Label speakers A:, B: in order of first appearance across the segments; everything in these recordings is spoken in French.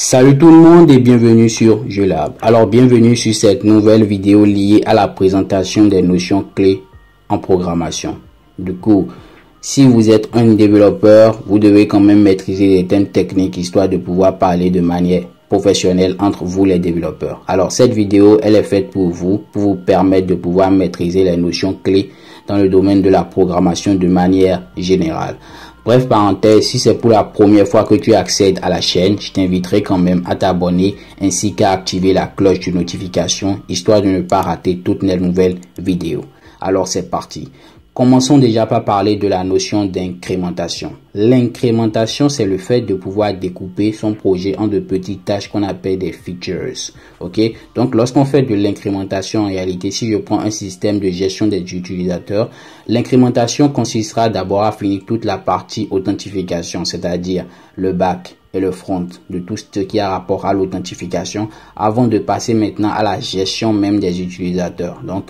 A: Salut tout le monde et bienvenue sur JeuxLab. Alors bienvenue sur cette nouvelle vidéo liée à la présentation des notions clés en programmation. Du coup, si vous êtes un développeur, vous devez quand même maîtriser les thèmes techniques histoire de pouvoir parler de manière professionnelle entre vous les développeurs. Alors cette vidéo, elle est faite pour vous permettre de pouvoir maîtriser les notions clés dans le domaine de la programmation de manière générale. Bref, parenthèse, si c'est pour la première fois que tu accèdes à la chaîne, je t'inviterai quand même à t'abonner ainsi qu'à activer la cloche de notification, histoire de ne pas rater toutes les nouvelles vidéos. Alors c'est parti. Commençons déjà par parler de la notion d'incrémentation. L'incrémentation, c'est le fait de pouvoir découper son projet en de petites tâches qu'on appelle des features. Ok? Donc, lorsqu'on fait de l'incrémentation, en réalité, si je prends un système de gestion des utilisateurs, l'incrémentation consistera d'abord à finir toute la partie authentification, c'est-à-dire le back et le front de tout ce qui a rapport à l'authentification avant de passer maintenant à la gestion même des utilisateurs. Donc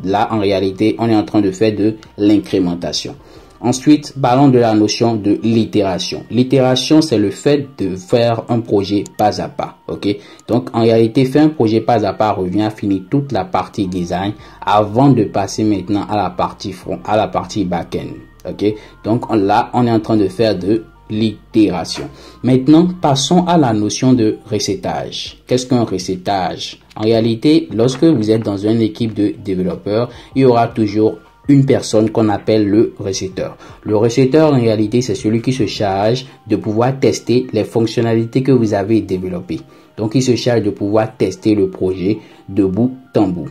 A: là, en réalité, on est en train de faire de l'incrémentation. Ensuite, parlons de la notion de l'itération. L'itération, c'est le fait de faire un projet pas à pas. Ok? Donc, en réalité, faire un projet pas à pas revient à finir toute la partie design avant de passer maintenant à la partie front, à la partie back-end. Ok? Donc là, on est en train de faire de l'itération. Maintenant, passons à la notion de recettage. Qu'est-ce qu'un recettage? En réalité, lorsque vous êtes dans une équipe de développeurs, il y aura toujours une personne qu'on appelle le recetteur. Le recetteur, en réalité, c'est celui qui se charge de pouvoir tester les fonctionnalités que vous avez développées. Donc, il se charge de pouvoir tester le projet de bout en bout.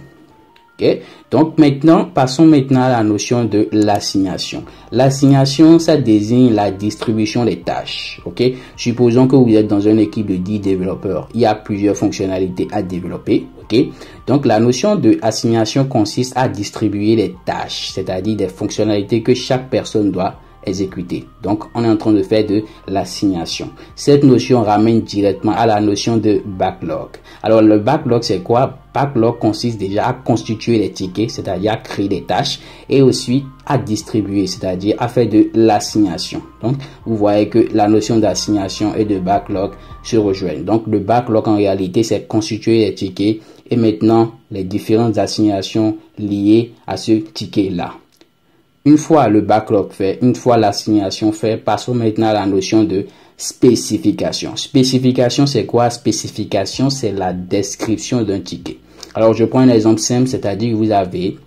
A: Okay? Donc maintenant, passons maintenant à la notion de l'assignation. L'assignation, ça désigne la distribution des tâches. Ok? Supposons que vous êtes dans une équipe de 10 développeurs. Il y a plusieurs fonctionnalités à développer. Ok? Donc la notion de assignation consiste à distribuer les tâches, c'est-à-dire des fonctionnalités que chaque personne doit exécuter. Donc, on est en train de faire de l'assignation. Cette notion ramène directement à la notion de backlog. Alors, le backlog, c'est quoi? Backlog consiste déjà à constituer les tickets, c'est-à-dire à créer des tâches et aussi à distribuer, c'est-à-dire à faire de l'assignation. Donc, vous voyez que la notion d'assignation et de backlog se rejoignent. Donc, le backlog, en réalité, c'est constituer les tickets et maintenant les différentes assignations liées à ce ticket-là. Une fois le backlog fait, une fois l'assignation fait, passons maintenant à la notion de spécification. Spécification, c'est quoi? Spécification, c'est la description d'un ticket. Alors, je prends un exemple simple, c'est-à-dire que vous avez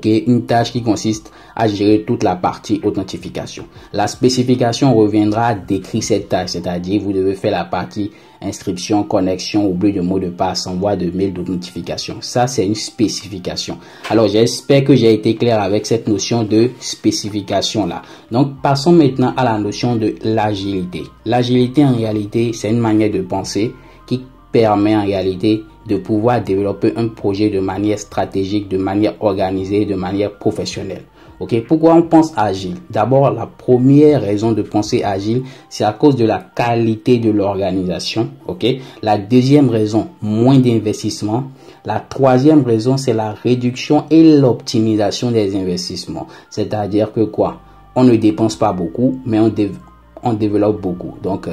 A: une tâche qui consiste à gérer toute la partie authentification. La spécification reviendra à décrire cette tâche, c'est-à-dire vous devez faire la partie inscription, connexion, oubli de mot de passe, envoi de mail d'authentification. Ça, c'est une spécification. Alors, j'espère que j'ai été clair avec cette notion de spécification-là. Donc, passons maintenant à la notion de l'agilité. L'agilité, en réalité, c'est une manière de penser qui permet en réalité de pouvoir développer un projet de manière stratégique, de manière organisée, de manière professionnelle. Ok, pourquoi on pense agile? D'abord, la première raison de penser agile, c'est à cause de la qualité de l'organisation. Ok, la deuxième raison, moins d'investissement. La troisième raison, c'est la réduction et l'optimisation des investissements. C'est-à-dire que quoi? On ne dépense pas beaucoup, mais on développe beaucoup. Donc,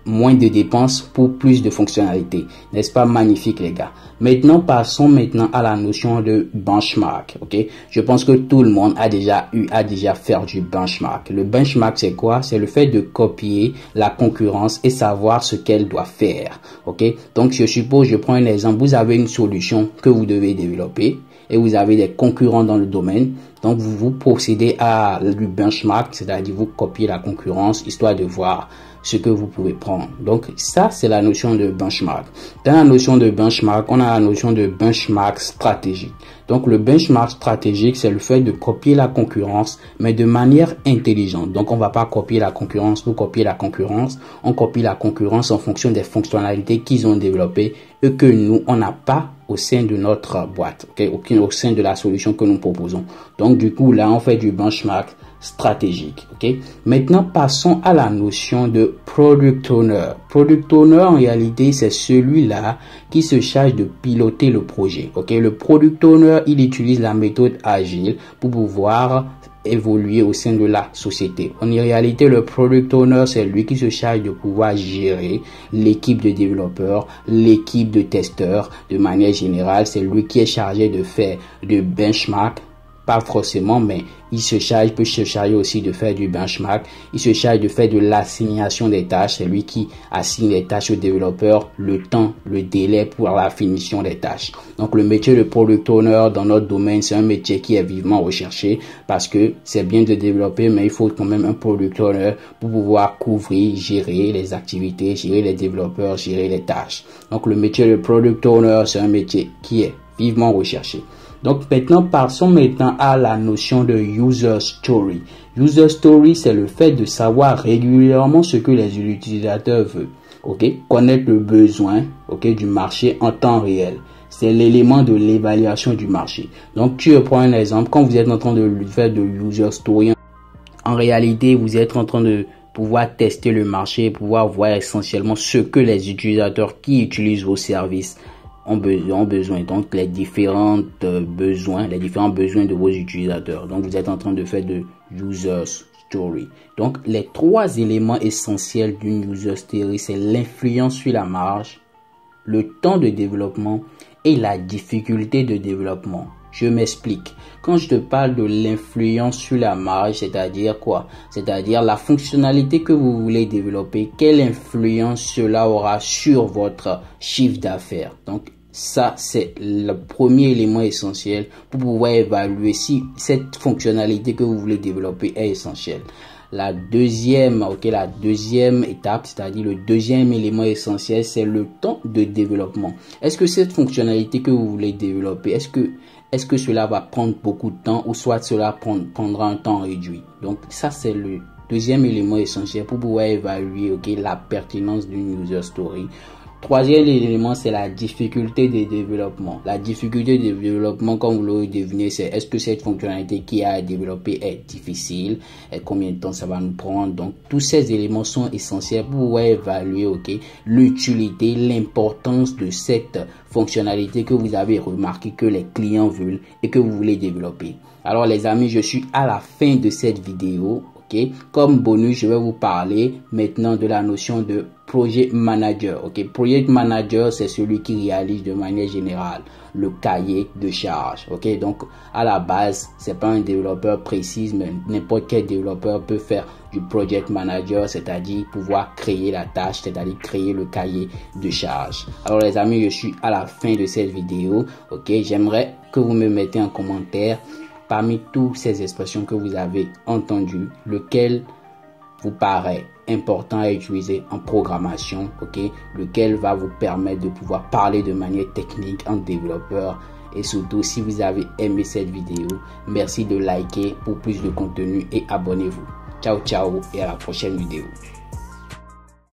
A: moins de dépenses pour plus de fonctionnalités. N'est-ce pas magnifique, les gars? Maintenant, passons maintenant à la notion de benchmark. Ok? Je pense que tout le monde a déjà fait du benchmark. Le benchmark, c'est quoi? C'est le fait de copier la concurrence et savoir ce qu'elle doit faire. Ok? Donc, je prends un exemple. Vous avez une solution que vous devez développer et vous avez des concurrents dans le domaine. Donc, vous procédez à du benchmark, c'est-à-dire vous copiez la concurrence, histoire de voir ce que vous pouvez prendre. Donc, ça, c'est la notion de benchmark. Dans la notion de benchmark, on a la notion de benchmark stratégique. Donc, le benchmark stratégique, c'est le fait de copier la concurrence, mais de manière intelligente. Donc, on va pas copier la concurrence pour copier la concurrence. On copie la concurrence en fonction des fonctionnalités qu'ils ont développées et que nous, on n'a pas au sein de notre boîte, au sein de la solution que nous proposons. Donc, du coup, là, on fait du benchmark stratégique. Ok, maintenant passons à la notion de product owner. Product owner, en réalité, c'est celui-là qui se charge de piloter le projet. Ok, le product owner, il utilise la méthode agile pour pouvoir évoluer au sein de la société. En réalité, le product owner, c'est lui qui se charge de pouvoir gérer l'équipe de développeurs, l'équipe de testeurs. De manière générale, c'est lui qui est chargé de faire du benchmark. Pas forcément, mais peut se charger aussi de faire du benchmark. Il se charge de faire de l'assignation des tâches. C'est lui qui assigne les tâches aux développeurs, le temps, le délai pour la finition des tâches. Donc, le métier de product owner dans notre domaine, c'est un métier qui est vivement recherché parce que c'est bien de développer, mais il faut quand même un product owner pour pouvoir couvrir, gérer les activités, gérer les développeurs, gérer les tâches. Donc, le métier de product owner, c'est un métier qui est vivement recherché. Donc maintenant, passons maintenant à la notion de user story. User story, c'est le fait de savoir régulièrement ce que les utilisateurs veulent. Ok, connaître le besoin, du marché en temps réel. C'est l'élément de l'évaluation du marché. Donc tu prends un exemple, quand vous êtes en train de faire de user story, en réalité, vous êtes en train de pouvoir tester le marché, pouvoir voir essentiellement ce que les utilisateurs qui utilisent vos services ont besoin, donc les différents besoins de vos utilisateurs. Donc vous êtes en train de faire de user story. Donc les trois éléments essentiels d'une user story, c'est l'influence sur la marge, le temps de développement et la difficulté de développement. Je m'explique. Quand je te parle de l'influence sur la marge, c'est-à-dire quoi? C'est-à-dire la fonctionnalité que vous voulez développer, quelle influence cela aura sur votre chiffre d'affaires. Donc, ça, c'est le premier élément essentiel pour pouvoir évaluer si cette fonctionnalité que vous voulez développer est essentielle. La deuxième étape, c'est-à-dire le deuxième élément essentiel, c'est le temps de développement. Est-ce que cette fonctionnalité que vous voulez développer, est-ce que cela va prendre beaucoup de temps ou soit cela prendra un temps réduit? Donc ça, c'est le deuxième élément essentiel pour pouvoir évaluer la pertinence d'une user story. Troisième élément, c'est la difficulté de développement. La difficulté de développement, comme vous l'aurez deviné, c'est est-ce que cette fonctionnalité qui a à développer est difficile et combien de temps ça va nous prendre. Donc, tous ces éléments sont essentiels pour pouvoir évaluer l'utilité, l'importance de cette fonctionnalité que vous avez remarqué que les clients veulent et que vous voulez développer. Alors, les amis, je suis à la fin de cette vidéo. Comme bonus, je vais vous parler maintenant de la notion de project manager. Project manager, c'est celui qui réalise de manière générale le cahier de charge. Donc à la base, c'est pas un développeur précis, mais n'importe quel développeur peut faire du project manager, c'est-à-dire pouvoir créer la tâche, c'est-à-dire créer le cahier de charge. Alors les amis, je suis à la fin de cette vidéo. J'aimerais que vous me mettez en commentaire parmi toutes ces expressions que vous avez entendues, lequel vous paraît important à utiliser en programmation, lequel va vous permettre de pouvoir parler de manière technique en développeur. Et surtout, si vous avez aimé cette vidéo, merci de liker pour plus de contenu et abonnez-vous. Ciao, ciao et à la prochaine vidéo.